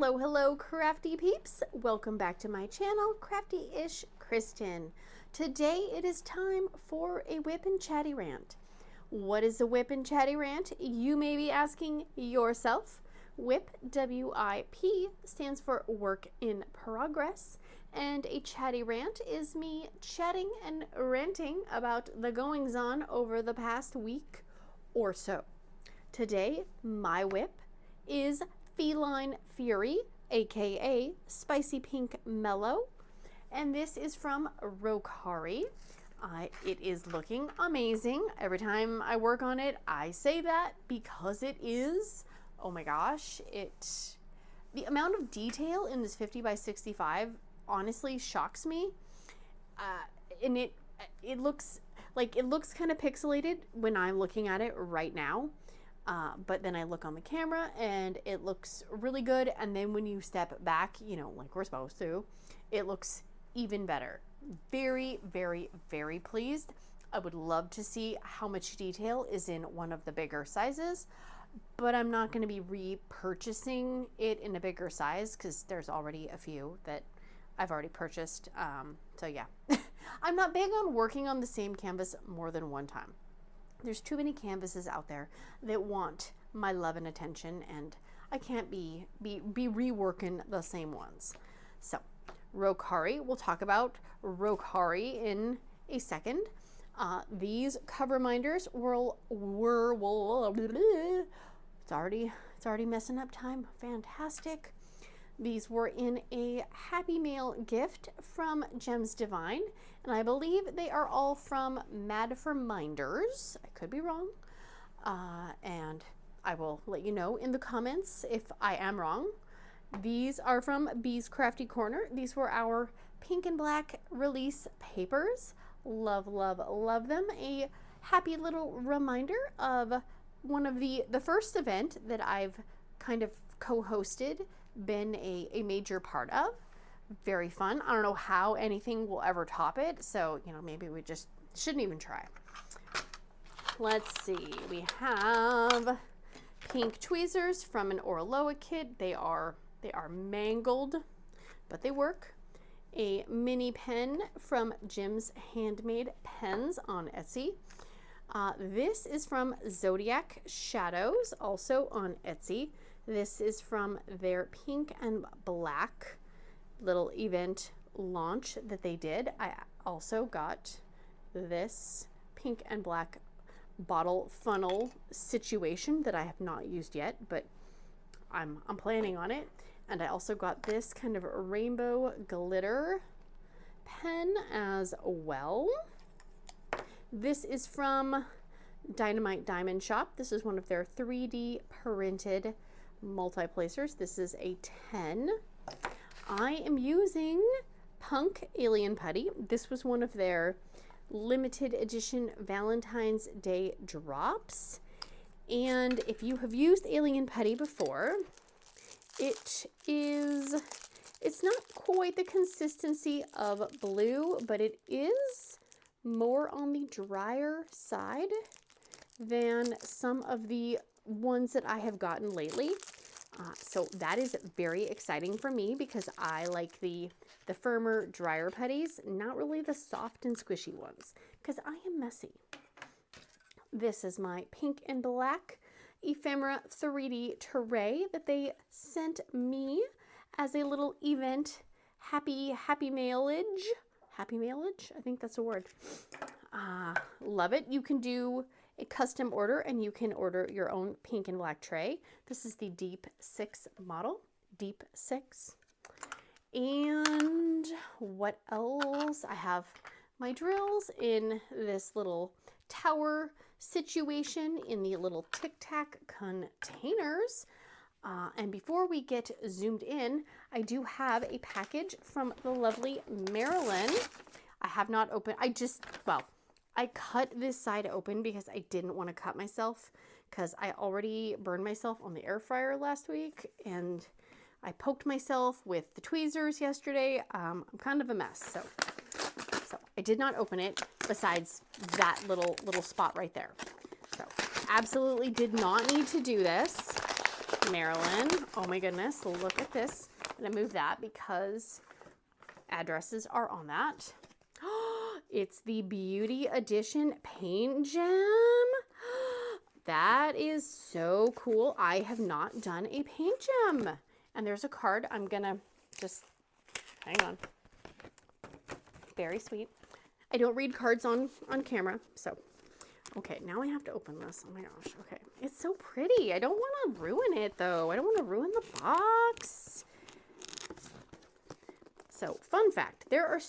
Hello, hello, crafty peeps. Welcome back to my channel, Crafty-ish Kristyn. Today it is time for a WIP and Chatty rant. What is a WIP and Chatty rant? You may be asking yourself. WIP, W-I-P, stands for work in progress, and a chatty rant is me chatting and ranting about the goings-on over the past week or so. Today, my WIP is Feline Fury, aka Spicy Pink Mellow, and this is from Rokkari. It is looking amazing. Every time I work on it, I say that because it is. Oh my gosh, the amount of detail in this 50 by 65 honestly shocks me. And it looks kind of pixelated when I'm looking at it right now. But then I look on the camera and it looks really good. And then when you step back, you know, like we're supposed to, it looks even better. Very, very, very pleased. I would love to see how much detail is in one of the bigger sizes, but I'm not going to be repurchasing it in a bigger size because there's already a few that I've already purchased. So yeah, I'm not big on working on the same canvas more than one time. There's too many canvases out there that want my love and attention, and I can't be reworking the same ones. So Rokkari, we'll talk about Rokkari in a second. These cover minders it's already messing up time. Fantastic. These were in a Happy Mail gift from Gems Divine, and I believe they are all from Mad for Minders. I could be wrong, and I will let you know in the comments if I am wrong. These are from Bee's Crafty Corner. These were our pink and black release papers. Love, love, love them. A happy little reminder of one of the first event that I've kind of co-hosted, been a major part of. Very fun. I don't know how anything will ever top it, so you know, maybe we just shouldn't even try. Let's see, we have pink tweezers from an Orloa kit. They are mangled, but they work. A mini pen from Jim's Handmade Pens on Etsy. This is from Zodiac Shadows, also on Etsy. This is from their pink and black little event launch that they did. I also got this pink and black bottle funnel situation that I have not used yet, but I'm planning on it. And I also got this kind of rainbow glitter pen as well. This is from Dynamite Diamond Shop. This is one of their 3D printed multi-placers. This is a 10. I am using Punk Alien Putty. This was one of their limited edition Valentine's Day drops. And if you have used Alien Putty before, it's not quite the consistency of blue, but it is more on the drier side than some of the ones that I have gotten lately. So that is very exciting for me because I like the firmer, drier putties, not really the soft and squishy ones because I am messy. This is my pink and black ephemera 3D tray that they sent me as a little event happy mailage. Happy mailage? I think that's a word. Love it. You can do a custom order and you can order your own pink and black tray. This is the Deep 6 model. Deep 6. And what else? I have my drills in this little tower situation in the little Tic Tac containers. And before we get zoomed in, I do have a package from the lovely Marilyn. I have not opened, I cut this side open because I didn't want to cut myself because I already burned myself on the air fryer last week and I poked myself with the tweezers yesterday. I'm kind of a mess, so I did not open it besides that little spot right there. So absolutely did not need to do this. Marilyn. Oh my goodness, look at this. I'm gonna move that because addresses are on that. It's the Beauty Edition Paint Gem. That is so cool. I have not done a paint gem. And there's a card. I'm gonna just, hang on. Very sweet. I don't read cards on camera, so. Okay, now I have to open this. Oh my gosh, okay. It's so pretty. I don't want to ruin it though. I don't want to ruin the box. So, fun fact, fun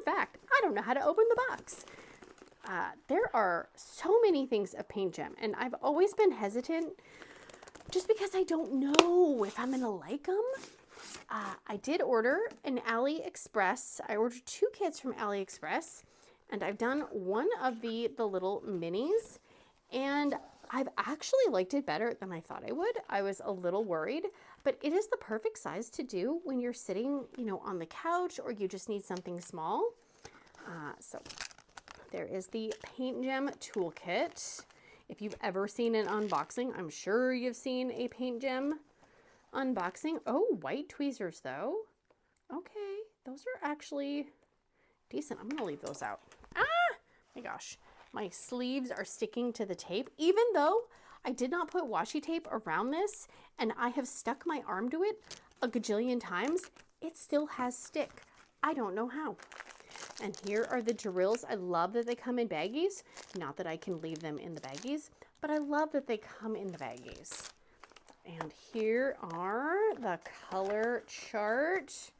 fact, I don't know how to open the box. There are so many things of paint gem, and I've always been hesitant just because I don't know if I'm going to like them. I did order an AliExpress. I ordered 2 kits from AliExpress, and I've done one of the little minis, and I've actually liked it better than I thought I would. I was a little worried, but it is the perfect size to do when you're sitting, you know, on the couch or you just need something small. So there is the Paint Gem Toolkit. If you've ever seen an unboxing, I'm sure you've seen a Paint Gem unboxing. Oh, white tweezers though. Okay, those are actually decent. I'm gonna leave those out. Ah, my gosh. My sleeves are sticking to the tape, even though I did not put washi tape around this and I have stuck my arm to it a gajillion times. It still has stick. I don't know how. And here are the drills. I love that they come in baggies. Not that I can leave them in the baggies, but I love that they come in the baggies. And here are the color chart.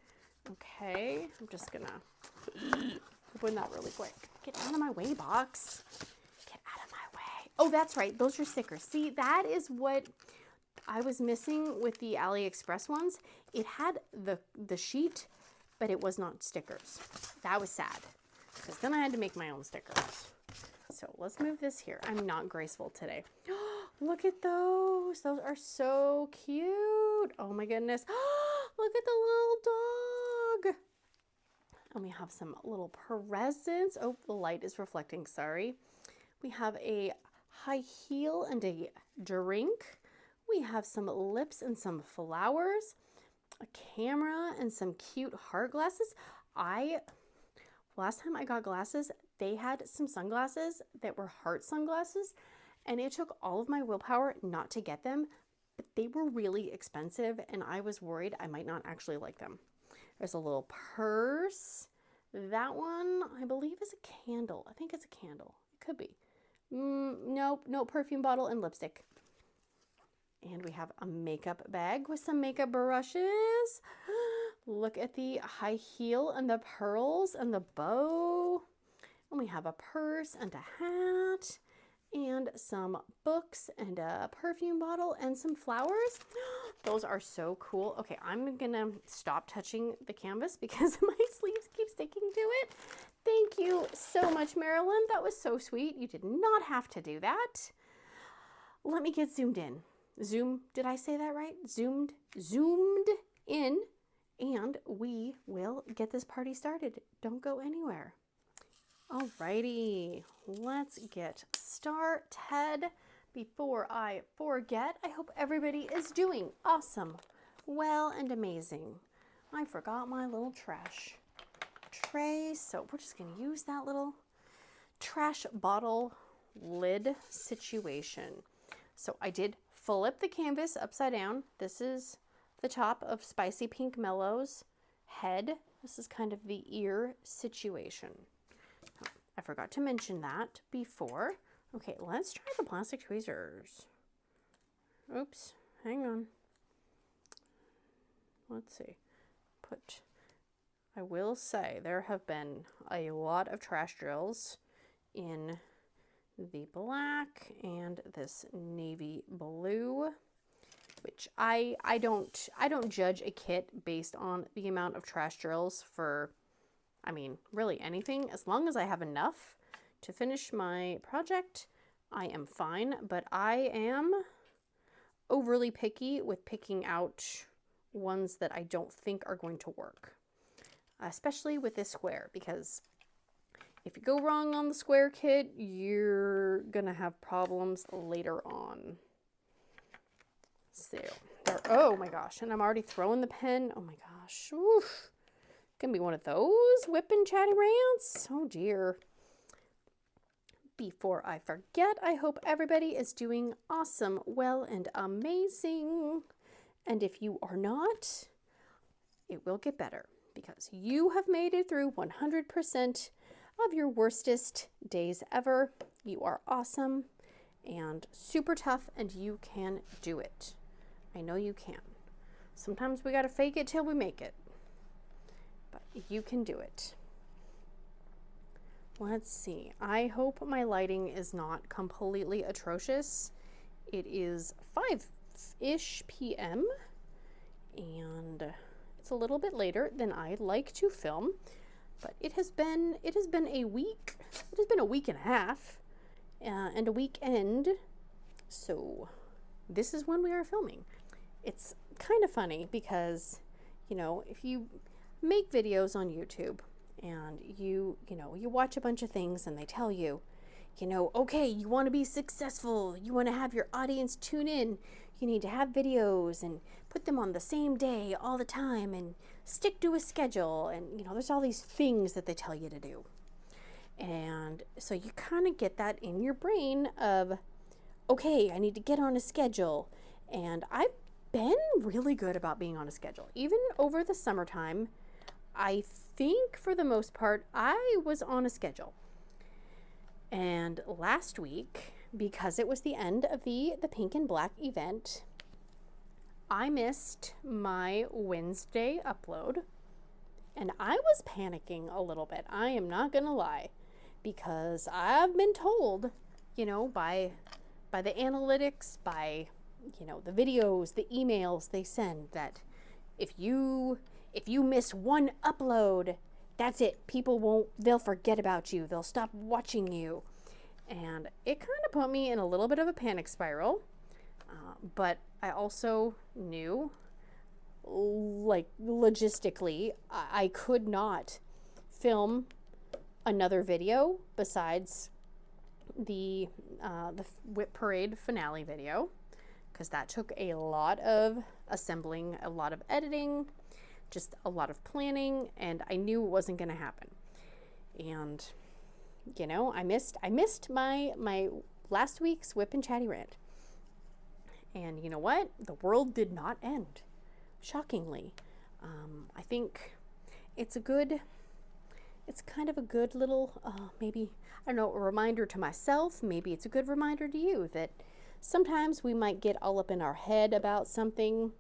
Okay, I'm just gonna open that really quick. Get out of my way, box. Get out of my way. Oh, that's right. Those are stickers. See, that is what I was missing with the AliExpress ones. It had the sheet, but it was not stickers. That was sad, because then I had to make my own stickers. So let's move this here. I'm not graceful today. Look at those. Those are so cute. Oh my goodness. Look at the little dog. And we have some little presents. Oh, the light is reflecting, sorry. We have a high heel and a drink. We have some lips and some flowers, a camera and some cute heart glasses. Last time I got glasses, they had some sunglasses that were heart sunglasses, and it took all of my willpower not to get them, but they were really expensive and I was worried I might not actually like them. There's a little purse. That one, I believe, is a candle. I think it's a candle. It could be. Nope, no perfume bottle and lipstick. And we have a makeup bag with some makeup brushes. Look at the high heel and the pearls and the bow. And we have a purse and a hat and some books and a perfume bottle and some flowers. Those are so cool. Okay, I'm gonna stop touching the canvas because my sleeves keep sticking to it. Thank you so much, Marilyn. That was so sweet. You did not have to do that. Let me get zoomed in. Did I say that right? Zoomed in, and we will get this party started. Don't go anywhere. Alrighty, let's get started. Before I forget, I hope everybody is doing awesome, well, and amazing. I forgot my little trash tray, so we're just gonna use that little trash bottle lid situation. So I did flip the canvas upside down. This is the top of Spicy Pink Mellow's head. This is kind of the ear situation. I forgot to mention that before. Okay, let's try the plastic tweezers. Oops, hang on. Let's see. I will say there have been a lot of trash drills in the black and this navy blue, which I don't judge a kit based on the amount of trash drills for, I mean, really anything. As long as I have enough to finish my project, I am fine, but I am overly picky with picking out ones that I don't think are going to work, especially with this square, because if you go wrong on the square kit, you're gonna have problems later on. So there, oh my gosh, and I'm already throwing the pen. Oh my gosh. Oof. Gonna be one of those WIP and chatty rants. Oh dear. Before I forget, I hope everybody is doing awesome, well, and amazing. And if you are not, it will get better because you have made it through 100% of your worstest days ever. You are awesome and super tough, and you can do it. I know you can. Sometimes we gotta fake it till we make it, but you can do it. Let's see. I hope my lighting is not completely atrocious. It is 5-ish p.m. and it's a little bit later than I like to film, but it has been a week. It has been a week and a half and a weekend. So this is when we are filming. It's kind of funny because, you know, if you make videos on YouTube and you watch a bunch of things and they tell you, you know, okay, you want to be successful, you want to have your audience tune in, you need to have videos and put them on the same day all the time and stick to a schedule, and you know, there's all these things that they tell you to do. And so you kind of get that in your brain of, okay, I need to get on a schedule. And I've been really good about being on a schedule. Even over the summertime, I think for the most part, I was on a schedule. And last week, because it was the end of the Pink and Black event, I missed my Wednesday upload. And I was panicking a little bit. I am not going to lie. Because I've been told, you know, by the analytics, by, you know, the videos, the emails they send, that if you miss one upload, that's it. People they'll forget about you. They'll stop watching you. And it kind of put me in a little bit of a panic spiral. But I also knew, like, logistically, I could not film another video besides the WIP Parade finale video, because that took a lot of assembling, a lot of editing, just a lot of planning, and I knew it wasn't going to happen. And you know, I missed my last week's WIP and Chatty Rant. And you know what? The world did not end, shockingly. I think it's kind of a good little, maybe, I don't know, a reminder to myself. Maybe it's a good reminder to you that sometimes we might get all up in our head about something,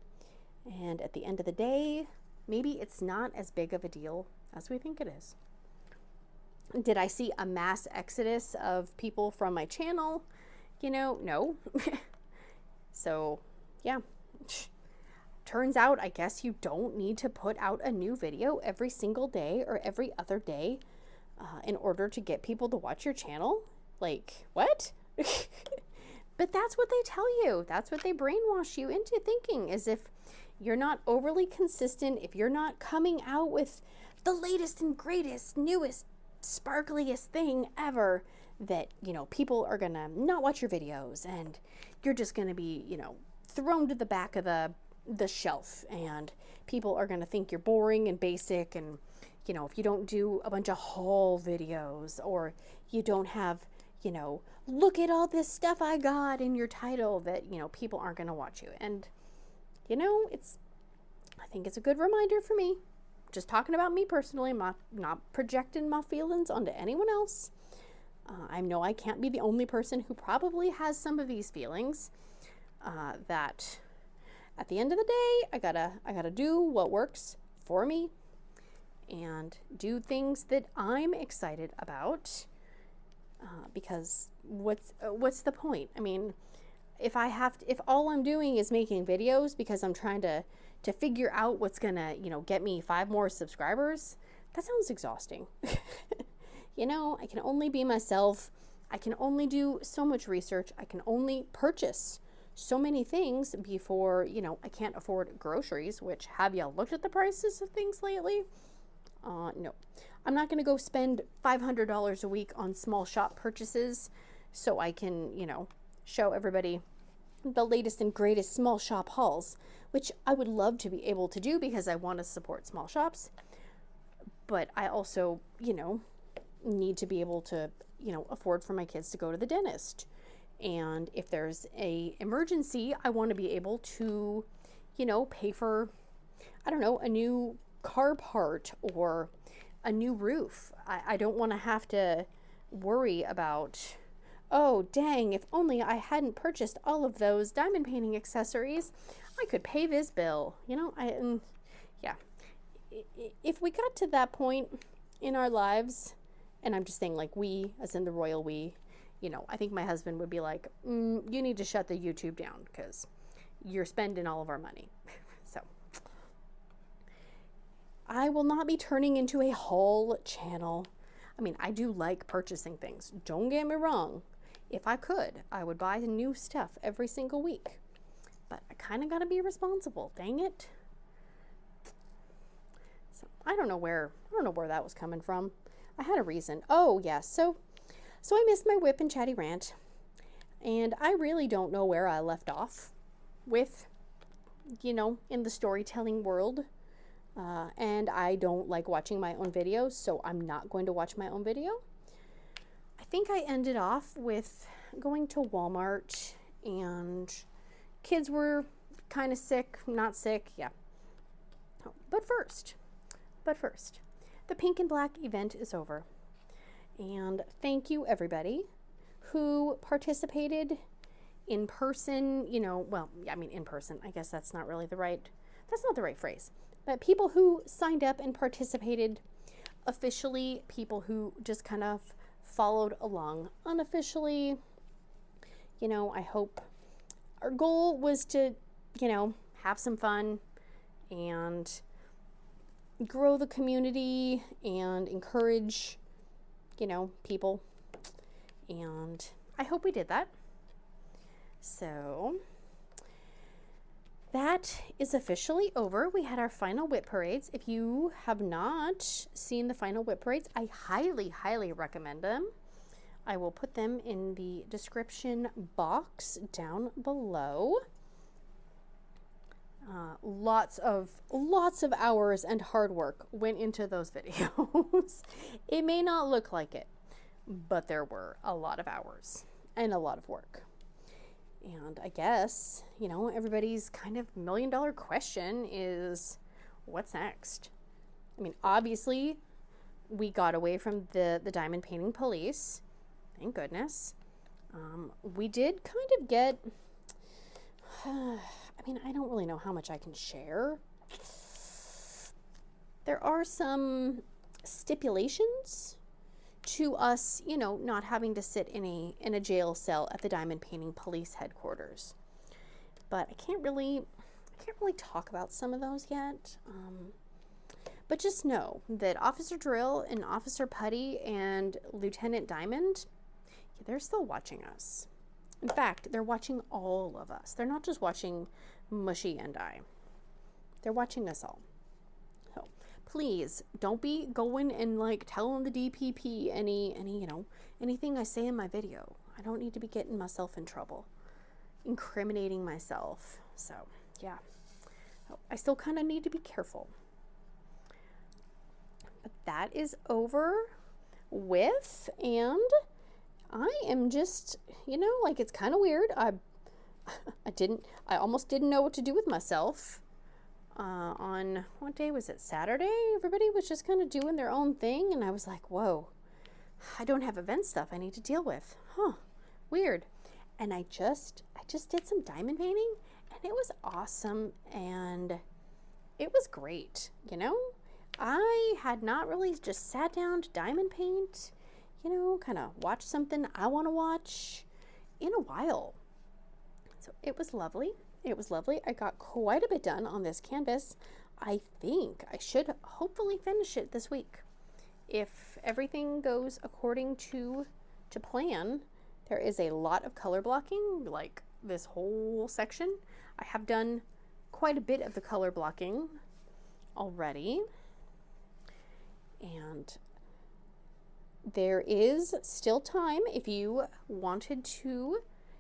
and at the end of the day, maybe it's not as big of a deal as we think it is. Did I see a mass exodus of people from my channel? You know, no. So, yeah. Turns out, I guess you don't need to put out a new video every single day or every other day in order to get people to watch your channel. Like, what? But that's what they tell you. That's what they brainwash you into thinking, is if you're not overly consistent, if you're not coming out with the latest and greatest, newest, sparkliest thing ever, that, you know, people are gonna not watch your videos and you're just gonna be, you know, thrown to the back of the shelf, and people are gonna think you're boring and basic, and, you know, if you don't do a bunch of haul videos, or you don't have, you know, look at all this stuff I got in your title, that, you know, people aren't gonna watch you. And, you know, I think it's a good reminder for me. Just talking about me personally, I'm not projecting my feelings onto anyone else. I know I can't be the only person who probably has some of these feelings, that at the end of the day, I gotta do what works for me and do things that I'm excited about, because what's the point? I mean, if all I'm doing is making videos because I'm trying to figure out what's gonna, you know, get me 5 more subscribers, that sounds exhausting. You know, I can only be myself. I can only do so much research. I can only purchase so many things before, you know, I can't afford groceries, which, have you looked at the prices of things lately? No. I'm not gonna go spend $500 a week on small shop purchases so I can, you know, show everybody the latest and greatest small shop hauls, which I would love to be able to do because I want to support small shops. But I also, you know, need to be able to, you know, afford for my kids to go to the dentist. And if there's a emergency, I want to be able to, you know, pay for, I don't know, a new car part or a new roof. I don't want to have to worry about, oh, dang, if only I hadn't purchased all of those diamond painting accessories, I could pay this bill. You know, yeah. If we got to that point in our lives, and I'm just saying like we, as in the royal we, you know, I think my husband would be like, you need to shut the YouTube down because you're spending all of our money. So I will not be turning into a haul channel. I mean, I do like purchasing things. Don't get me wrong. If I could, I would buy new stuff every single week. But I kind of got to be responsible. Dang it. So I don't know where that was coming from. I had a reason. Oh, yes. So I missed my WIP and Chatty rant. And I really don't know where I left off with, you know, in the storytelling world. And I don't like watching my own videos, so I'm not going to watch my own video. I think I ended off with going to Walmart and kids were kind of sick, not sick, yeah. But first, the Pink and Black event is over. And thank you everybody who participated in person, you know, well, I mean in person, I guess that's not the right phrase. But people who signed up and participated officially, people who just kind of followed along unofficially. You know, I hope our goal was to, you know, have some fun and grow the community and encourage, you know, people. And I hope we did that. So that is officially over. We had our final WIP parades. If you have not seen the final WIP parades, I highly, highly recommend them. I will put them in the description box down below. Lots of hours and hard work went into those videos. It may not look like it, but there were a lot of hours and a lot of work. And I guess, you know, everybody's kind of million-dollar question is, what's next? I mean, obviously, we got away from the diamond painting police. Thank goodness. We did kind of get, I mean, I don't really know how much I can share. There are some stipulations to us, you know, not having to sit in a jail cell at the diamond painting police headquarters. But I can't really talk about some of those yet. But just know that Officer Drill and Officer Putty and Lieutenant Diamond, yeah, they're still watching us. In fact, they're watching all of us. They're not just watching Mushy and I. They're watching us all. So please don't be going and like telling the DPP any you know, anything I say in my video. I don't need to be getting myself in trouble, incriminating myself. So yeah, I still kind of need to be careful. But that is over with, and I am just, you know, like, it's kind of weird. I almost didn't know what to do with myself. On, what day was it? Saturday? Everybody was just kind of doing their own thing, and I was like, whoa, I don't have event stuff I need to deal with. Huh, weird. And I just did some diamond painting, and it was awesome, and it was great, you know? I had not really just sat down to diamond paint, you know, kind of watch something I want to watch in a while. So it was lovely. It was lovely. I got quite a bit done on this canvas. I think I should hopefully finish it this week. If everything goes according to plan, there is a lot of color blocking, like this whole section. I have done quite a bit of the color blocking already. And there is still time if you wanted to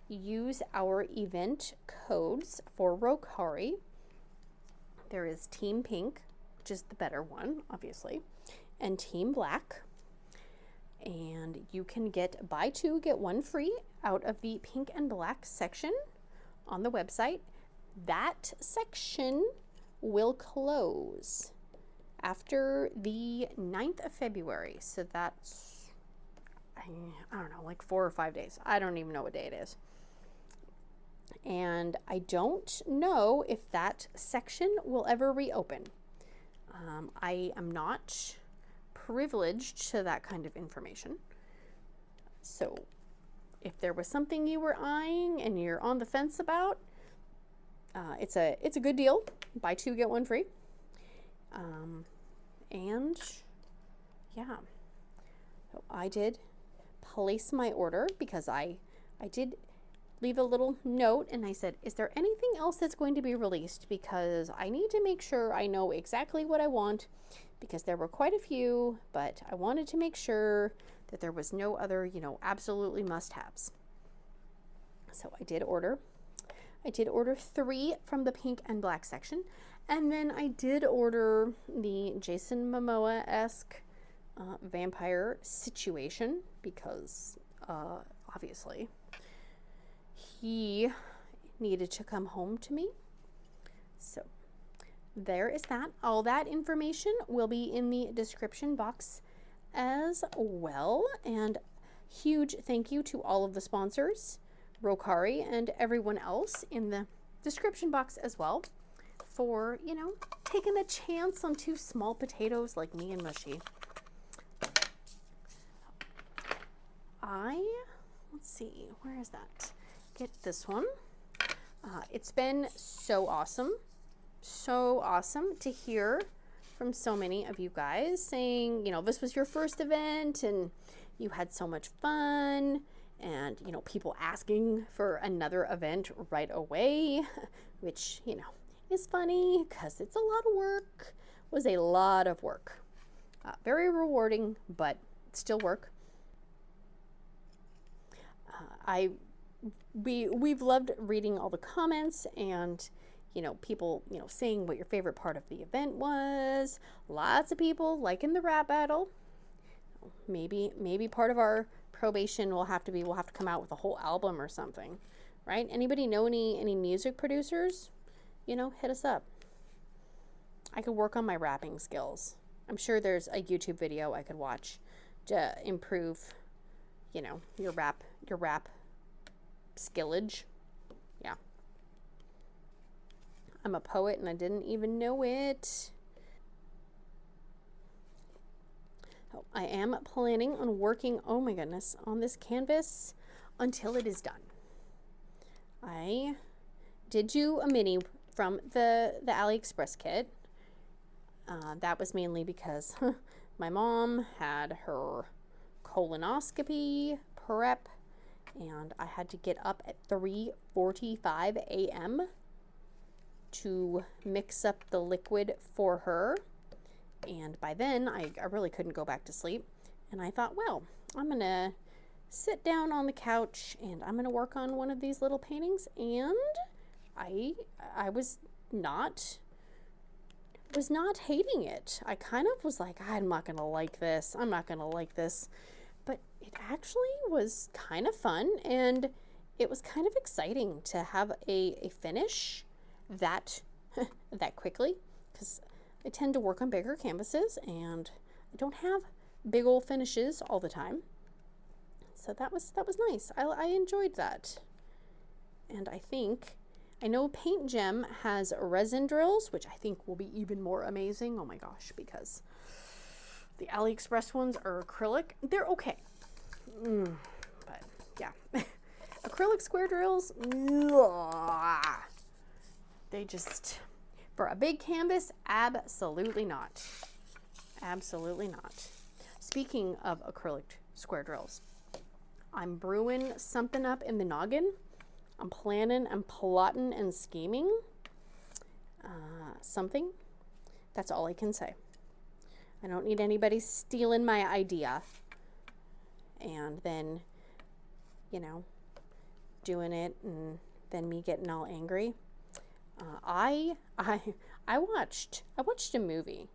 use our event codes for Rokkari. There is Team Pink, which is the better one, obviously, and Team Black. And you can get buy 2, get 1 free out of the pink and black section on the website. That section will close after the 9th of February. So that's, I don't know, like 4 or 5 days. I don't even know what day it is. And I don't know if that section will ever reopen. I am not privileged to that kind of information. So if there was something you were eyeing and you're on the fence about, it's a good deal. Buy 2, get 1 free. And yeah, so I did place my order because I did leave a little note and I said, is there anything else that's going to be released? Because I need to make sure I know exactly what I want, because there were quite a few, but I wanted to make sure that there was no other, you know, absolutely must-haves. So I did order 3 from the pink and black section, and then I did order the Jason Momoa-esque vampire situation because obviously he needed to come home to me. So there is that. All that information will be in the description box as well. And huge thank you to all of the sponsors, Rokkari and everyone else in the description box as well, for, you know, taking the chance on 2 small potatoes like me and Mushy. Let's see, where is that? Get this one. It's been so awesome to hear from so many of you guys saying, you know, this was your first event and you had so much fun, and, you know, people asking for another event right away, which, you know, is funny because it's a lot of work. It was a lot of work. Very rewarding, but still work. We've loved reading all the comments and, you know, people, you know, saying what your favorite part of the event was. Lots of people liking the rap battle. Maybe part of our probation will have to be, we'll have to come out with a whole album or something, right? Anybody know any music producers? You know, hit us up. I could work on my rapping skills. I'm sure there's a YouTube video I could watch to improve, you know, your rap skillage. Yeah. I'm a poet and I didn't even know it. Oh, I am planning on working, oh my goodness, on this canvas until it is done. I did do a mini from the AliExpress kit. That was mainly because my mom had her colonoscopy prep and I had to get up at 3:45 a.m. to mix up the liquid for her. And by then, I really couldn't go back to sleep. And I thought, well, I'm going to sit down on the couch and I'm going to work on one of these little paintings. And I was not hating it. I kind of was like, I'm not going to like this. I'm not going to like this. But it actually was kind of fun. And it was kind of exciting to have a finish that quickly, because I tend to work on bigger canvases and I don't have big old finishes all the time. So that was nice. I enjoyed that. And I know Paint Gem has resin drills, which I think will be even more amazing. Oh my gosh, because the AliExpress ones are acrylic. They're okay. But yeah, acrylic square drills, they just, for a big canvas, absolutely not. Absolutely not. Speaking of acrylic square drills, I'm brewing something up in the noggin. I'm planning and plotting and scheming something. That's all I can say. I don't need anybody stealing my idea and then, you know, doing it and then me getting all angry. I watched a movie,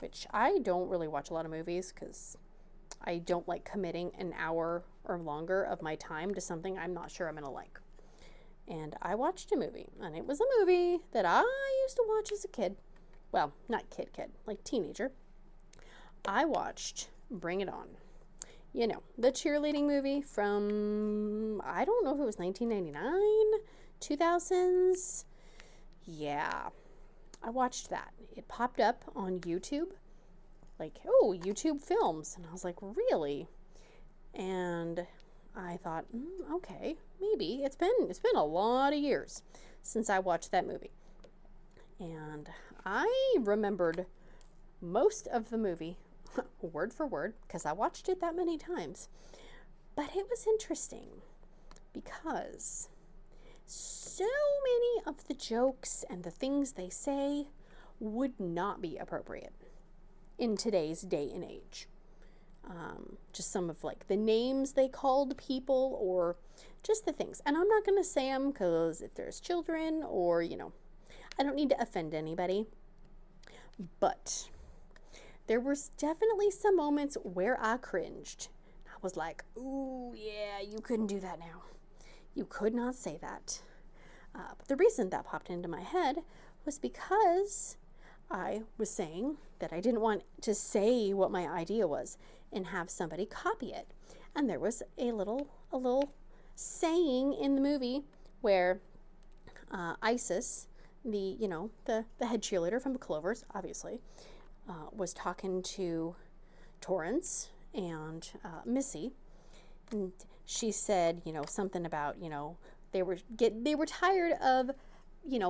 which I don't really watch a lot of movies because I don't like committing an hour or longer of my time to something I'm not sure I'm gonna like. And I watched a movie, and it was a movie that I used to watch as a kid. Well, not kid, like teenager. I watched Bring It On. You know, the cheerleading movie from, I don't know if it was 1999, 2000s. Yeah, I watched that. It popped up on YouTube, like, oh, YouTube Films. And I was like, really? And I thought, okay, maybe. It's been a lot of years since I watched that movie. And I remembered most of the movie word for word because I watched it that many times. But it was interesting because so many of the jokes and the things they say would not be appropriate in today's day and age. Just some of like the names they called people or just the things. And I'm not going to say them because if there's children or, you know, I don't need to offend anybody. But there was definitely some moments where I cringed. I was like, ooh, yeah, you couldn't do that now. You could not say that. But the reason that popped into my head was because I was saying that I didn't want to say what my idea was and have somebody copy it. And there was a little saying in the movie where Isis, the head cheerleader from the Clovers, obviously, was talking to Torrance and Missy, and she said, something about, they were tired of,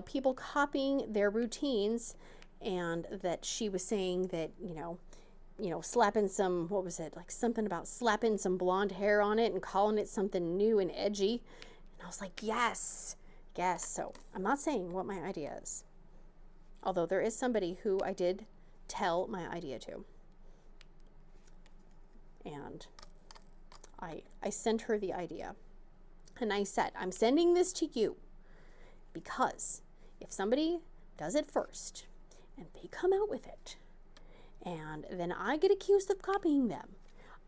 people copying their routines, and that she was saying that, slapping some, what was it, like something about slapping some blonde hair on it and calling it something new and edgy. And I was like, yes. So I'm not saying what my idea is, although there is somebody who I did tell my idea to, and I sent her the idea, and I said, I'm sending this to you because if somebody does it first and they come out with it and then I get accused of copying them,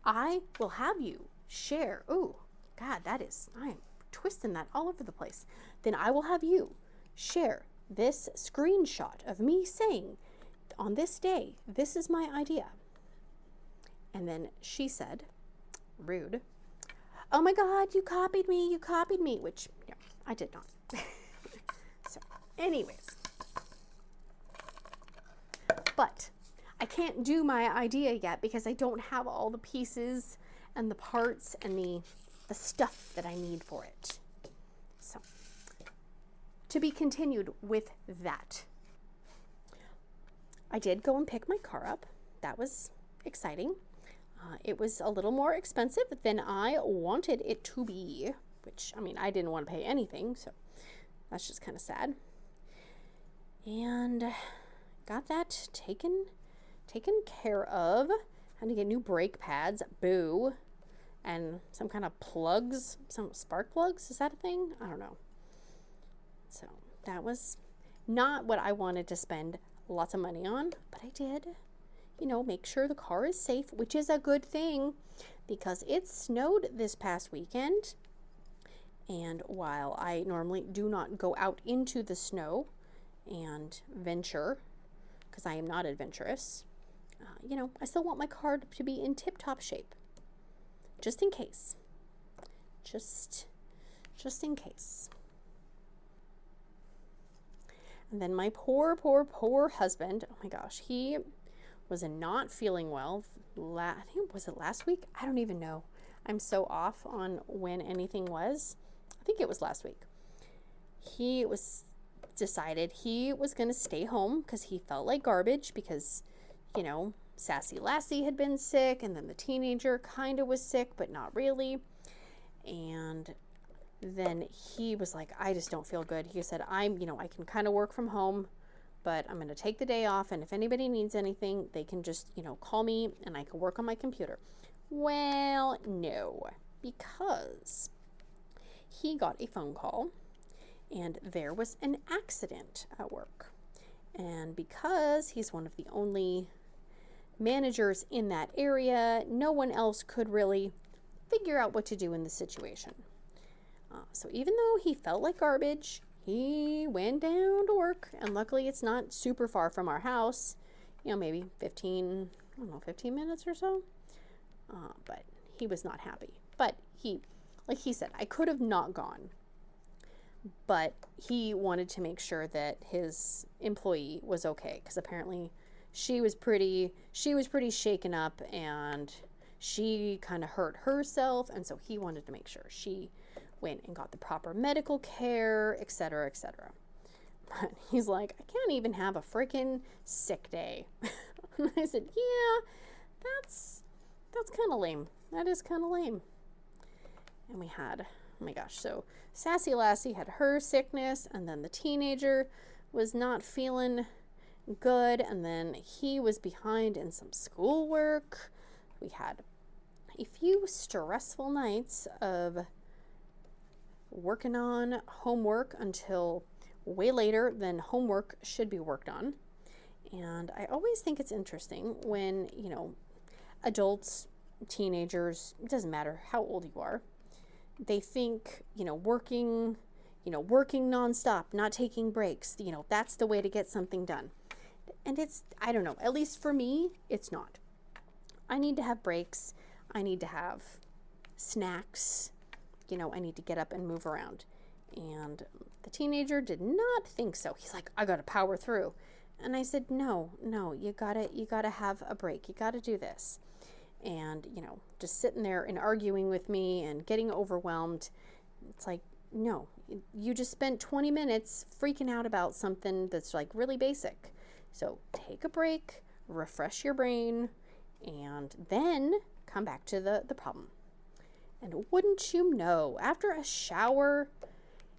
I will have you share. Oh God, I am twisting that all over the place. Then I will have you share this screenshot of me saying, on this day, this is my idea. And then she said, rude, oh my God, you copied me, which I did not. So anyways, but I can't do my idea yet because I don't have all the pieces and the parts and the stuff that I need for it. So to be continued with that. I did go and pick my car up. That was exciting. It was a little more expensive than I wanted it to be, which, I mean, I didn't want to pay anything, so that's just kind of sad. And got that taken care of. Had to get new brake pads, boo, and some kind of plugs, some spark plugs. Is that a thing? I don't know. So that was not what I wanted to spend lots of money on, but I did, make sure the car is safe, which is a good thing because it snowed this past weekend. And while I normally do not go out into the snow and venture, because I am not adventurous, I still want my car to be in tip-top shape, just in case. Just in case. And then my poor husband, oh my gosh, he was not feeling well. I think, was it last week? I don't even know. I'm so off on when anything was. I think it was last week. He decided he was going to stay home because he felt like garbage because, Sassy Lassie had been sick, and then the teenager kind of was sick, but not really. And then he was like, I just don't feel good. He said, I can kind of work from home, but I'm going to take the day off, and if anybody needs anything, they can just, call me, and I can work on my computer. Well, no, because he got a phone call and there was an accident at work. And because he's one of the only managers in that area, no one else could really figure out what to do in the situation. So even though he felt like garbage, he went down to work, and luckily it's not super far from our house, you know, maybe 15 minutes or so. But he was not happy. But he, like he said, I could have not gone. But he wanted to make sure that his employee was okay, because apparently she was pretty shaken up, and she kind of hurt herself, and so he wanted to make sure she went and got the proper medical care, etc., etc. But he's like, I can't even have a freaking sick day. And I said, yeah, that's kind of lame. That is kind of lame. And we had, oh my gosh, so Sassy Lassie had her sickness, and then the teenager was not feeling good, and then he was behind in some schoolwork. We had a few stressful nights of working on homework until way later than homework should be worked on. And I always think it's interesting when, you know, adults, teenagers, it doesn't matter how old you are, they think, working nonstop, not taking breaks, that's the way to get something done. And it's, I don't know, at least for me, it's not. I need to have breaks. I need to have snacks. I need to get up and move around. And the teenager did not think so. He's like, I gotta power through. And I said, no, you gotta have a break. You gotta do this. And, just sitting there and arguing with me and getting overwhelmed. It's like, no, you just spent 20 minutes freaking out about something that's like really basic. So take a break, refresh your brain, and then come back to the problem. And wouldn't you know, after a shower,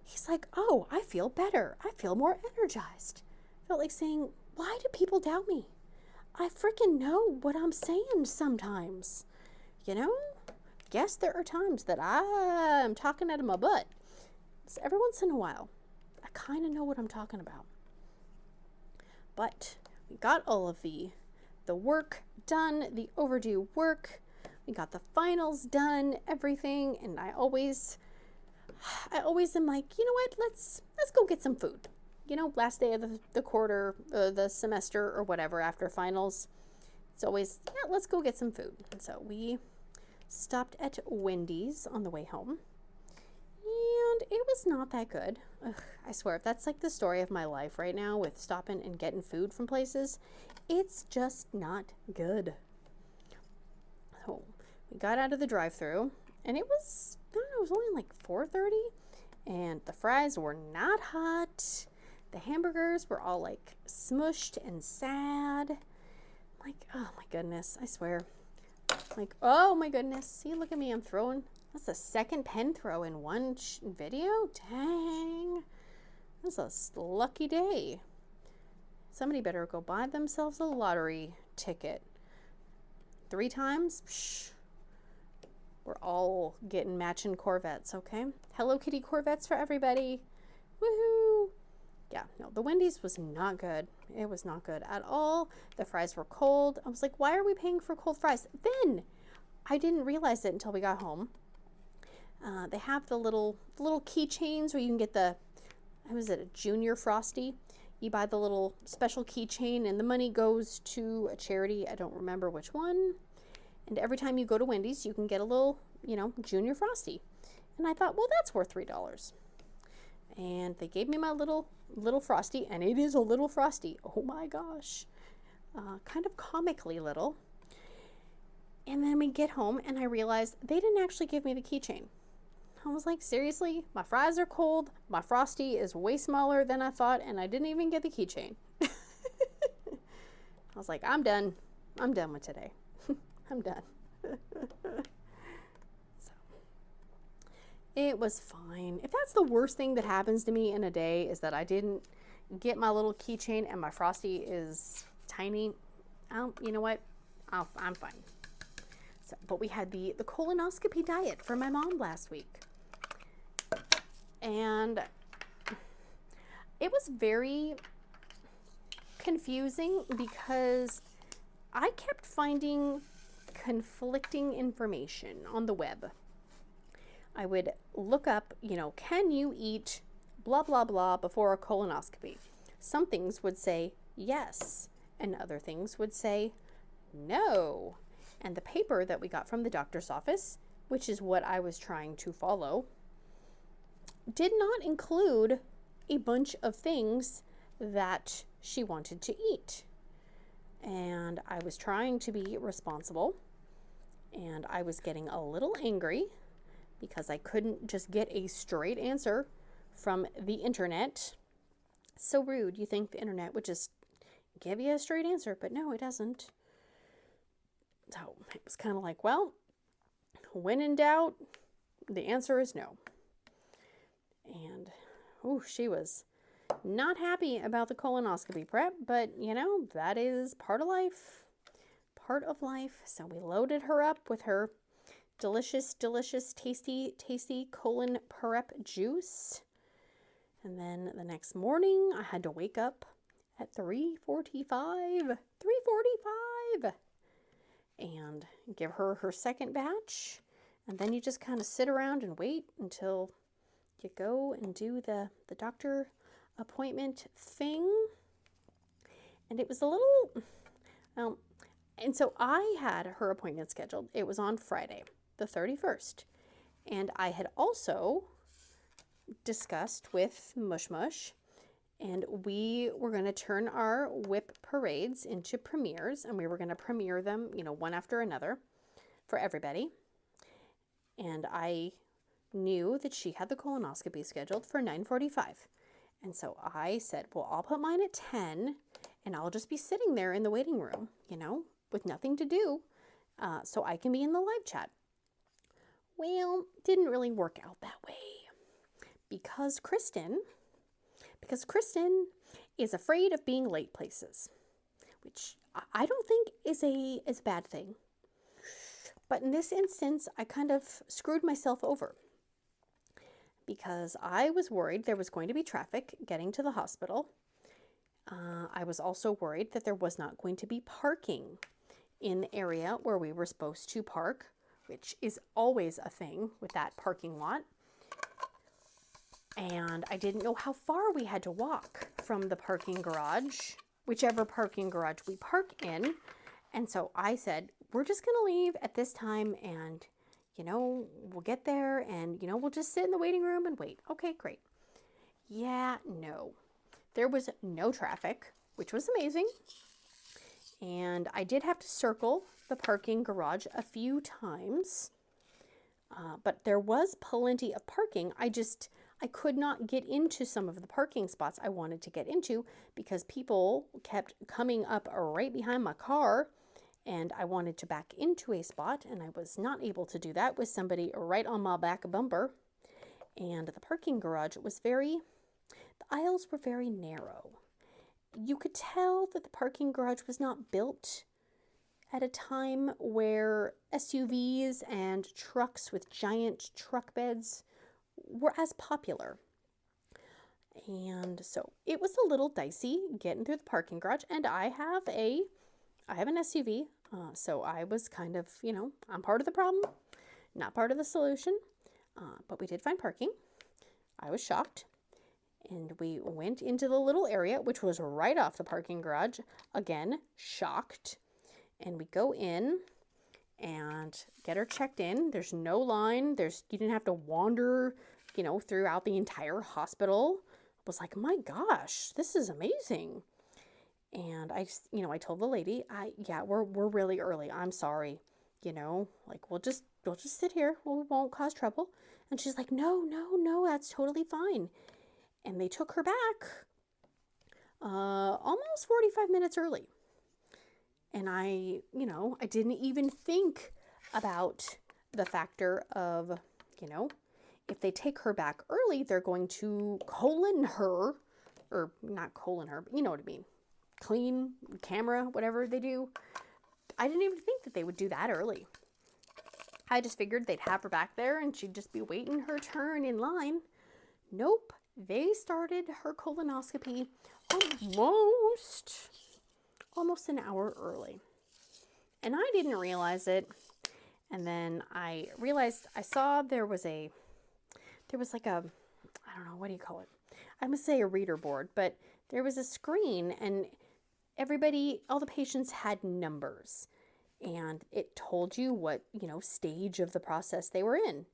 he's like, oh, I feel better. I feel more energized. Felt like saying, why do people doubt me? I freaking know what I'm saying sometimes. Yes, there are times that I'm talking out of my butt. So every once in a while, I kind of know what I'm talking about. But we got all of the work done, the overdue work. We got the finals done, everything. And I always am like, you know what, let's go get some food. Last day of the quarter, the semester or whatever after finals. It's always, yeah, let's go get some food. And so we stopped at Wendy's on the way home. And it was not that good. Ugh, I swear, that's like the story of my life right now with stopping and getting food from places. It's just not good. So we got out of the drive-thru, and it was, I don't know, it was only like 4:30, and the fries were not hot. The hamburgers were all like smushed and sad. Like, oh my goodness, I swear. Like, oh my goodness. See, look at me, I'm throwing. That's the second pen throw in one video. Dang. That's a lucky day. Somebody better go buy themselves a lottery ticket. 3 times? Psh. We're all getting matching Corvettes, okay? Hello Kitty Corvettes for everybody. Woohoo! Yeah, no, the Wendy's was not good. It was not good at all. The fries were cold. I was like, why are we paying for cold fries? Then I didn't realize it until we got home. They have the little keychains where you can get the, was it a Junior Frosty? You buy the little special keychain and the money goes to a charity. I don't remember which one. And every time you go to Wendy's, you can get a little, Junior Frosty. And I thought, well, that's worth $3. And they gave me my little Frosty, and it is a little Frosty. Oh my gosh. Kind of comically little. And then we get home, and I realized they didn't actually give me the keychain. I was like, seriously? My fries are cold, my Frosty is way smaller than I thought, and I didn't even get the keychain. I was like, I'm done. I'm done with today. I'm done. So, it was fine. If that's the worst thing that happens to me in a day is that I didn't get my little keychain and my Frosty is tiny, you know what? I'm fine. So, but we had the colonoscopy diet for my mom last week. And it was very confusing because I kept finding conflicting information on the web. I would look up, you know, can you eat blah, blah, blah before a colonoscopy? Some things would say yes, and other things would say no. And the paper that we got from the doctor's office, which is what I was trying to follow, did not include a bunch of things that she wanted to eat. And I was trying to be responsible, and I was getting a little angry because I couldn't just get a straight answer from the internet. So rude. You think the internet would just give you a straight answer, but no, it doesn't. So it was kind of like, well, when in doubt, the answer is no. And oh, she was not happy about the colonoscopy prep, but you know, that is part of life. Part of life. So we loaded her up with her delicious, delicious, tasty, tasty colon prep juice. And then the next morning, I had to wake up at 3:45 and give her her second batch. And then you just kind of sit around and wait until you go and do the doctor appointment thing. And it was a little, and so I had her appointment scheduled. It was on Friday, the 31st. And I had also discussed with Mush Mush, and we were going to turn our WIP parades into premieres, and we were going to premiere them, you know, one after another for everybody. And I knew that she had the colonoscopy scheduled for 9:45. And so I said, well, I'll put mine at 10, and I'll just be sitting there in the waiting room, you know, with nothing to do, so I can be in the live chat. Well, didn't really work out that way because Kristyn is afraid of being late places, which I don't think is a bad thing. But in this instance, I kind of screwed myself over because I was worried there was going to be traffic getting to the hospital. I was also worried that there was not going to be parking in the area where we were supposed to park, which is always a thing with that parking lot. And I didn't know how far we had to walk from the parking garage, whichever parking garage we park in. And so I said, we're just going to leave at this time, and, you know, we'll get there, and, you know, we'll just sit in the waiting room and wait. Okay, great. Yeah, no. There was no traffic, which was amazing. And I did have to circle the parking garage a few times, but there was plenty of parking. I could not get into some of the parking spots I wanted to get into because people kept coming up right behind my car, and I wanted to back into a spot, and I was not able to do that with somebody right on my back bumper. And the parking garage was the aisles were very narrow. You could tell that the parking garage was not built at a time where SUVs and trucks with giant truck beds were as popular. And so it was a little dicey getting through the parking garage, and I have an SUV, so I was kind of, you know, I'm part of the problem, not part of the solution, but we did find parking. I was shocked, and we went into the little area, which was right off the parking garage, again, shocked, and we go in and get her checked in. There's no line. You didn't have to wander, you know, throughout the entire hospital. I was like, my gosh, this is amazing. And I told the lady, we're really early. I'm sorry. You know, like we'll just sit here. We won't cause trouble. And she's like, no, that's totally fine. And they took her back almost 45 minutes early. And I didn't even think about the factor of, you know, if they take her back early, they're going to colon her, or not colon her, but you know what I mean. Clean camera, whatever they do. I didn't even think that they would do that early. I just figured they'd have her back there and she'd just be waiting her turn in line. Nope. They started her colonoscopy almost an hour early. And I didn't realize it. And then I realized, I saw there was like a, I don't know, what do you call it? I must say a reader board, but there was a screen and all the patients had numbers and it told you what, stage of the process they were in.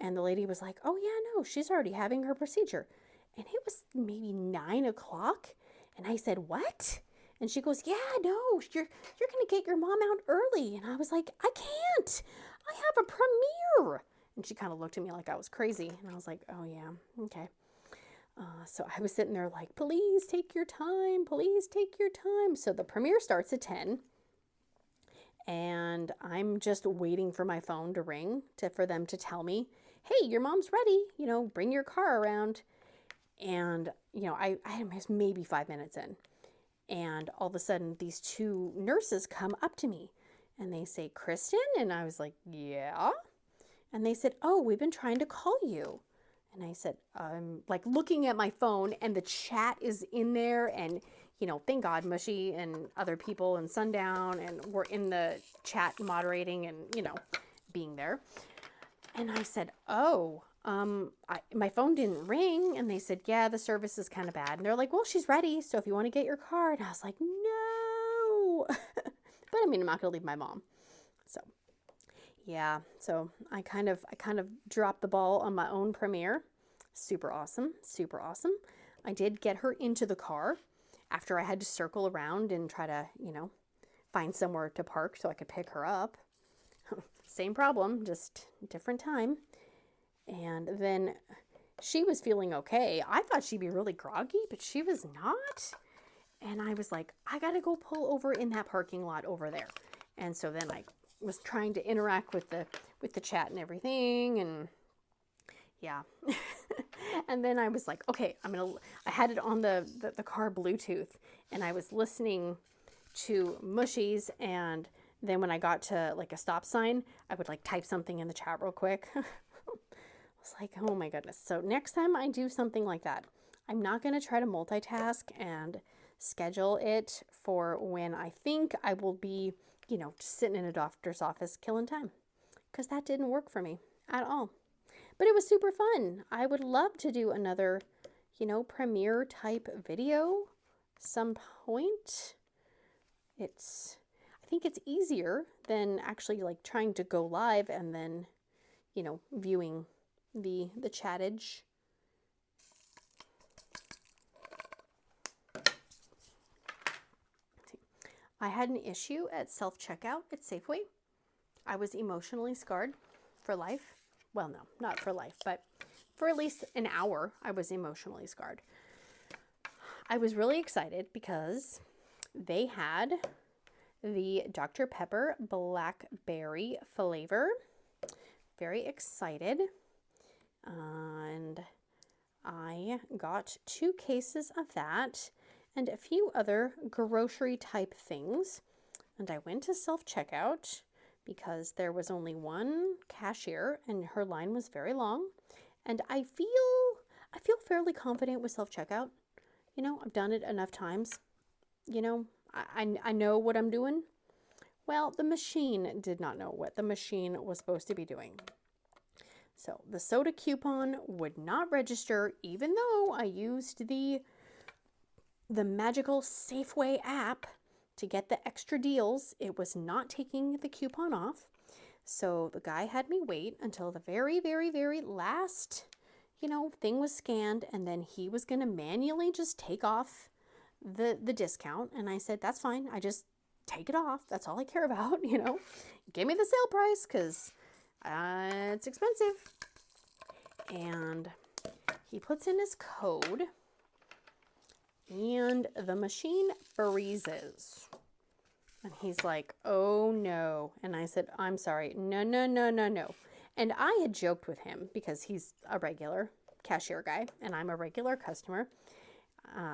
And the lady was like, oh yeah, no, she's already having her procedure. And it was maybe 9 o'clock. And I said, what? And she goes, yeah, no, you're going to get your mom out early. And I was like, I can't. I have a premiere. And she kind of looked at me like I was crazy. And I was like, oh yeah, okay. So I was sitting there like, please take your time. Please take your time. So the premiere starts at 10. And I'm just waiting for my phone to ring for them to tell me, hey, your mom's ready. Bring your car around. And, I was maybe 5 minutes in. And all of a sudden, these 2 nurses come up to me. And they say, Kristyn? And I was like, yeah. And they said, oh, we've been trying to call you. And I said, I'm like looking at my phone and the chat is in there. And, thank God Mushy and other people and Sundown and we're in the chat moderating and, being there. And I said, oh, my phone didn't ring. And they said, yeah, the service is kind of bad. And they're like, well, she's ready. So if you want to get your card. And I was like, no. But I mean, I'm not going to leave my mom. So yeah, so I kind of dropped the ball on my own premiere. Super awesome, super awesome. I did get her into the car after I had to circle around and try to, find somewhere to park so I could pick her up. Same problem, just different time. And then she was feeling okay. I thought she'd be really groggy, but she was not. And I was like, I gotta go pull over in that parking lot over there. And so then I was trying to interact with the chat and everything, and yeah. And then I was like, okay, I had it on the car Bluetooth, and I was listening to Mushies, and then when I got to like a stop sign, I would like type something in the chat real quick. I was like, oh my goodness. So next time I do something like that, I'm not going to try to multitask and schedule it for when I think I will be, just sitting in a doctor's office killing time, because that didn't work for me at all. But it was super fun. I would love to do another, premiere type video some point. I think it's easier than actually like trying to go live and then, viewing the chattage. I had an issue at self-checkout at Safeway. I was emotionally scarred for life. Well, no, not for life, but for at least an hour, I was emotionally scarred. I was really excited because they had the Dr. Pepper Blackberry flavor. Very excited. And I got 2 cases of that and a few other grocery type things. And I went to self-checkout because there was only one cashier and her line was very long. And I feel fairly confident with self-checkout. I've done it enough times. I know what I'm doing. Well, the machine did not know what the machine was supposed to be doing. So the soda coupon would not register even though I used the magical Safeway app to get the extra deals. It was not taking the coupon off. So the guy had me wait until the very, very, very last, thing was scanned, and then he was going to manually just take off the discount. And I said, that's fine. I just take it off. That's all I care about, Give me the sale price because it's expensive. And he puts in his code. And the machine freezes. And he's like, oh no. And I said, I'm sorry. No, no, no, no, no. And I had joked with him because he's a regular cashier guy and I'm a regular customer.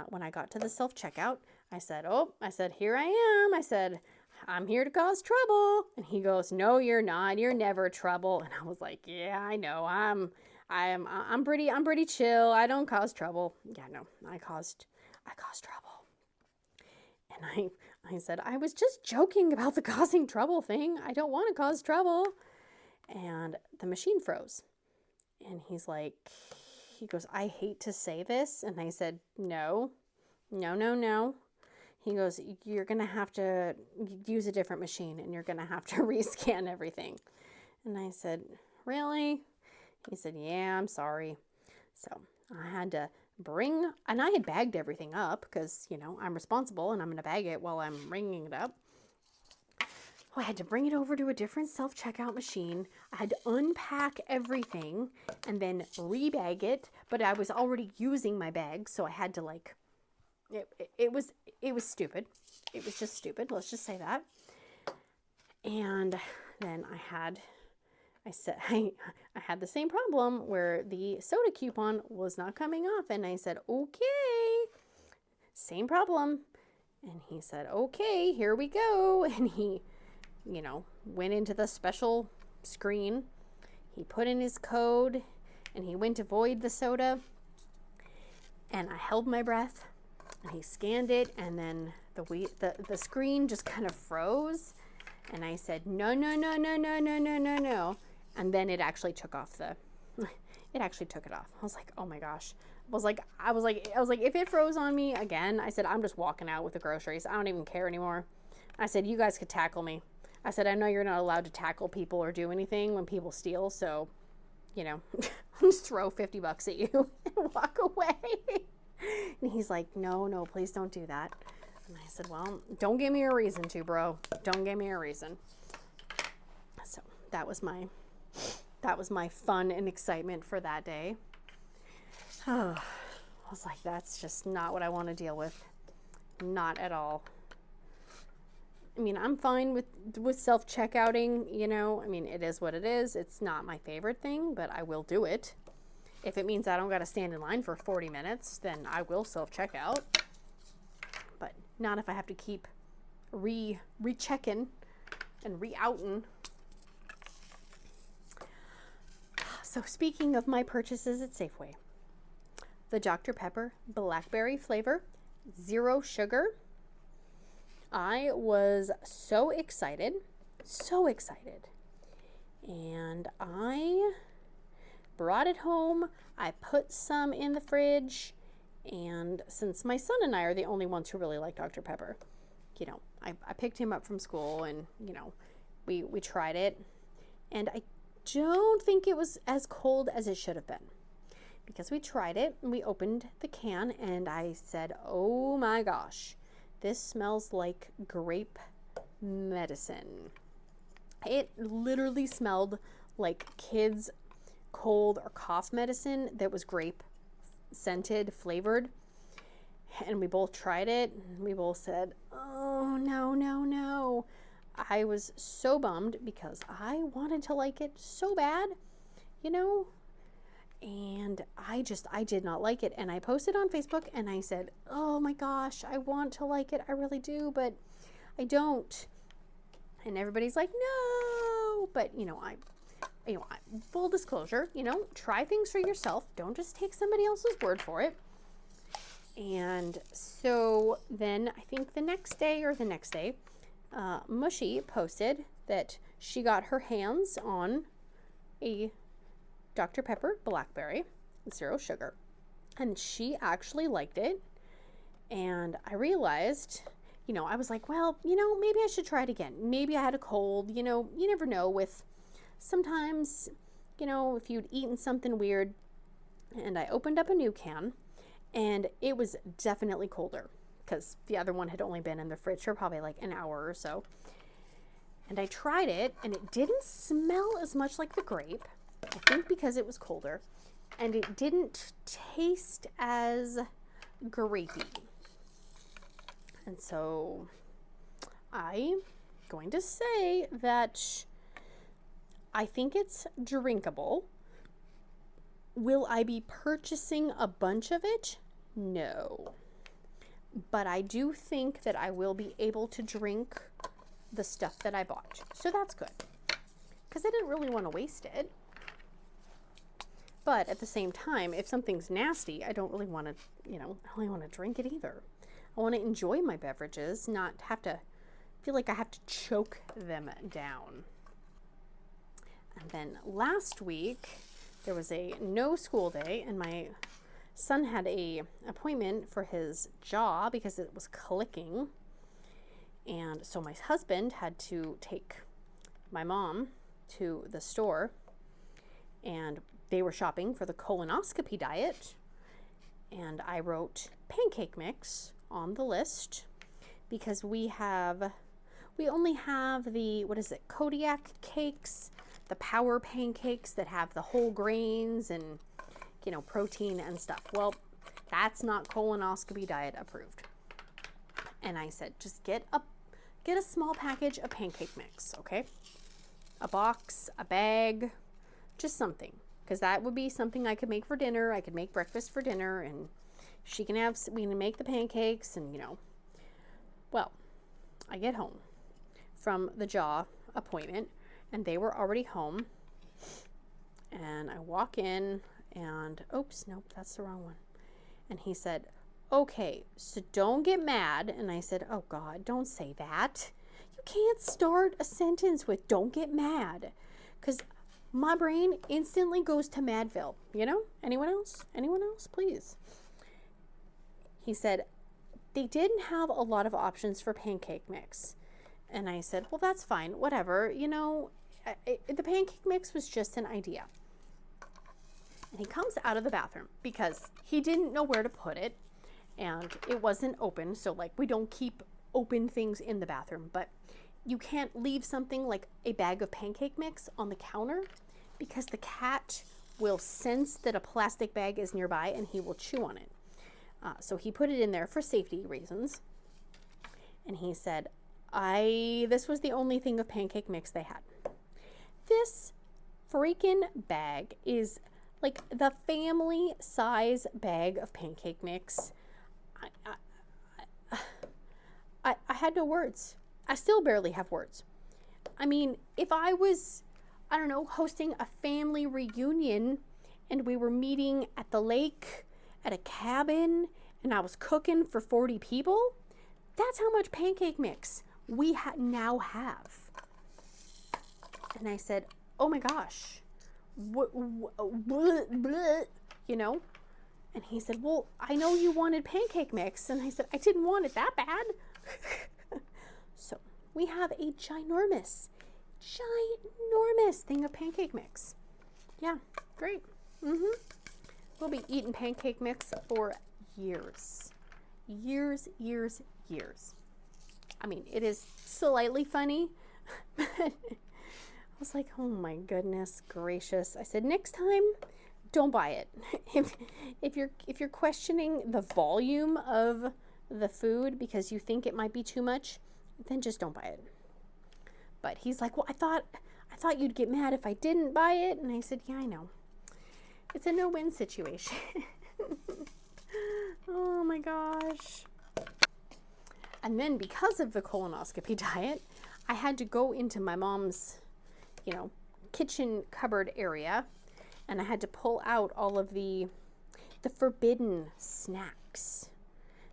When I got to the self-checkout, I said, here I am. I said, I'm here to cause trouble. And he goes, no, you're not. You're never trouble. And I was like, yeah, I know. I'm pretty chill. I don't cause trouble. Yeah, no, I caused trouble. And I said, I was just joking about the causing trouble thing. I don't want to cause trouble. And the machine froze. And he goes, I hate to say this. And I said, no. He goes, you're going to have to use a different machine and you're going to have to rescan everything. And I said, really? He said, yeah, I'm sorry. So I had to and I had bagged everything up because, you know, I'm responsible and I'm going to bag it while I'm ringing it up. I had to bring it over to a different self-checkout machine. I had to unpack everything and then rebag it, but I was already using my bag, so I had to like, it was stupid. It was just stupid. Let's just say that. And then I had the same problem where the soda coupon was not coming off, and I said, okay, same problem. And he said, okay, here we go. And he, you know, went into the special screen. He put in his code and he went to void the soda. And I held my breath and he scanned it, and then the screen just kind of froze. And I said, no. And then it actually took off it actually took it off. I was like, oh my gosh. I was like, if it froze on me again, I said, I'm just walking out with the groceries. I don't even care anymore. I said, you guys could tackle me. I said, I know you're not allowed to tackle people or do anything when people steal, so, you know, I'll just throw $50 at you and walk away. And he's like, no, please don't do that. And I said, well, don't give me a reason to, bro. Don't give me a reason. So that was my fun and excitement for that day. Oh, I was like, that's just not what I want to deal with. Not at all. I mean, I'm fine with self-checkouting, you know. I mean, it is what it is. It's not my favorite thing, but I will do it. If it means I don't got to stand in line for 40 minutes, then I will self-checkout. But not if I have to keep rechecking and re-outing. So speaking of my purchases at Safeway, the Dr. Pepper blackberry flavor, 0 sugar. I was so excited. And I brought it home. I put some in the fridge. And since my son and I are the only ones who really like Dr. Pepper, you know, I picked him up from school and, you know, we tried it. And I don't think it was as cold as it should have been. Because we tried it and we opened the can and I said, oh my gosh. This smells like grape medicine. It literally smelled like kids' cold or cough medicine that was grape scented, flavored. And we both tried it and we both said, oh, no. I was so bummed because I wanted to like it so bad, you know? And I did not like it. And I posted on Facebook and I said, oh my gosh, I want to like it. I really do, but I don't. And everybody's like, no. But, you know, full disclosure, you know, try things for yourself. Don't just take somebody else's word for it. And so then I think the next day, Mushy posted that she got her hands on a Dr. Pepper blackberry, 0 sugar, and she actually liked it. And I realized, you know, I was like, well, you know, maybe I should try it again. Maybe I had a cold, you know, you never know with sometimes, you know, if you'd eaten something weird. And I opened up a new can and it was definitely colder because the other one had only been in the fridge for probably like an hour or so. And I tried it and it didn't smell as much like the grape. I think because it was colder, and it didn't taste as grapey. And so I'm going to say that I think it's drinkable. Will I be purchasing a bunch of it? No. But I do think that I will be able to drink the stuff that I bought. So that's good. Because I didn't really want to waste it. But at the same time, if something's nasty, I don't really want to, you know, I don't really want to drink it either. I want to enjoy my beverages, not have to feel like I have to choke them down. And then last week, there was a no school day, and my son had a appointment for his jaw because it was clicking. And so my husband had to take my mom to the store, and they were shopping for the colonoscopy diet. And I wrote pancake mix on the list because we only have the, what is it, Kodiak cakes, the power pancakes that have the whole grains and, you know, protein and stuff. Well, that's not colonoscopy diet approved. And I said, just get a small package of pancake mix, okay? A box, a bag, just something. Because that would be something I could make for dinner. I could make breakfast for dinner, and we can make the pancakes, and, you know. Well, I get home from the jaw appointment, and they were already home. And I walk in, and, oops, nope, that's the wrong one. And he said, okay, so don't get mad. And I said, oh God, don't say that. You can't start a sentence with don't get mad, because my brain instantly goes to Madville, you know? Anyone else? Anyone else, please? He said, they didn't have a lot of options for pancake mix. And I said, well, that's fine, whatever. You know, the pancake mix was just an idea. And he comes out of the bathroom because he didn't know where to put it, and it wasn't open. So, like, we don't keep open things in the bathroom, but you can't leave something like a bag of pancake mix on the counter because the cat will sense that a plastic bag is nearby and he will chew on it. So he put it in there for safety reasons. And he said, this was the only thing of pancake mix they had. This freaking bag is like the family size bag of pancake mix. I had no words. I still barely have words. I mean, if I was, I don't know, hosting a family reunion and we were meeting at the lake at a cabin and I was cooking for 40 people, that's how much pancake mix we now have. And I said, oh my gosh, you know? And he said, well, I know you wanted pancake mix. And I said, I didn't want it that bad. So we have a ginormous thing of pancake mix. Yeah, great. We'll be eating pancake mix for years. Years. I mean, it is slightly funny. I was like, oh my goodness gracious. I said, next time, don't buy it. If you're questioning the volume of the food because you think it might be too much, then just don't buy it. But he's like, well, I thought you'd get mad if I didn't buy it. And I said, yeah, I know. It's a no-win situation. Oh my gosh. And then because of the colonoscopy diet, I had to go into my mom's, you know, kitchen cupboard area, and I had to pull out all of the forbidden snacks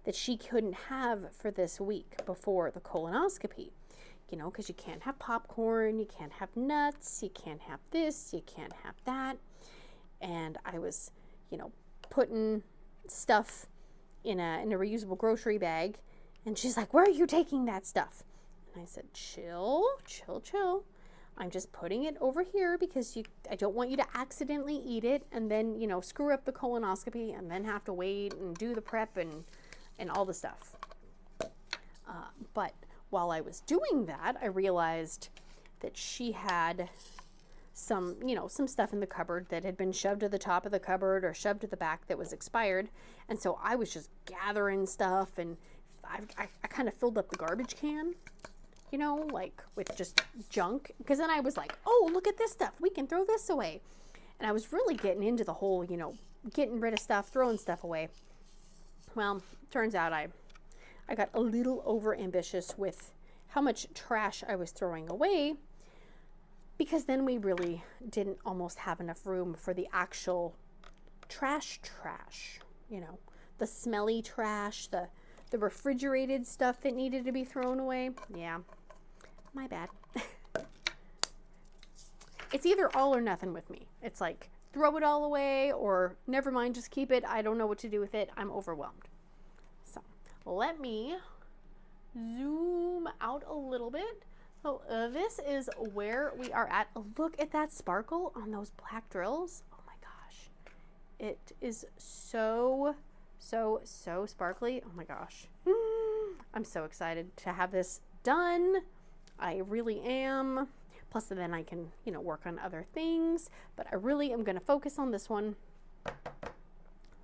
that she couldn't have for this week before the colonoscopy. You know, because you can't have popcorn, you can't have nuts, you can't have this, you can't have that. And I was, you know, putting stuff in a reusable grocery bag, and she's like, where are you taking that stuff? And I said, chill. I'm just putting it over here because I don't want you to accidentally eat it and then, you know, screw up the colonoscopy and then have to wait and do the prep and all the stuff. But while I was doing that, I realized that she had some stuff in the cupboard that had been shoved to the top of the cupboard or shoved to the back that was expired. And so I was just gathering stuff, and I kind of filled up the garbage can, you know, like with just junk. Because then I was like, oh, look at this stuff. We can throw this away. And I was really getting into the whole, you know, getting rid of stuff, throwing stuff away. Well, turns out I got a little over ambitious with how much trash I was throwing away, because then we really didn't almost have enough room for the actual trash, you know, the smelly trash, the refrigerated stuff that needed to be thrown away. Yeah, my bad. It's either all or nothing with me. It's like, throw it all away or never mind, just keep it. I don't know what to do with it. I'm overwhelmed. So let me zoom out a little bit. So this is where we are at. Look at that sparkle on those black drills. Oh my gosh. It is so sparkly. Oh my gosh. I'm so excited to have this done. I really am. Plus then I can, you know, work on other things, but I really am going to focus on this one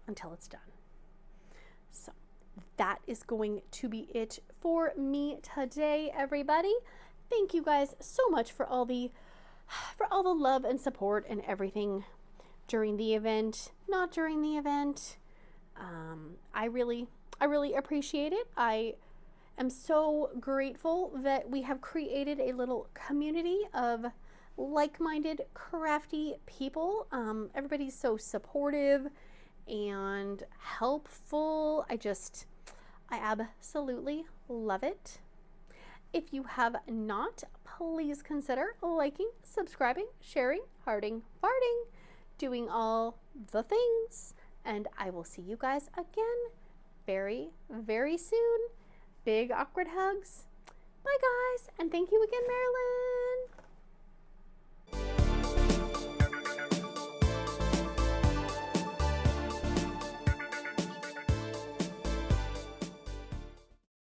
until it's done. So that is going to be it for me today, everybody. Thank you guys so much for all the love and support and everything during the event, not during the event. I really appreciate it. I am so grateful that we have created a little community of like-minded crafty people. Everybody's so supportive and helpful. I absolutely love it. If you have not, please consider liking, subscribing, sharing, hearting, farting, doing all the things. And I will see you guys again very, very soon. Big awkward hugs. Bye guys. And thank you again, Marilyn.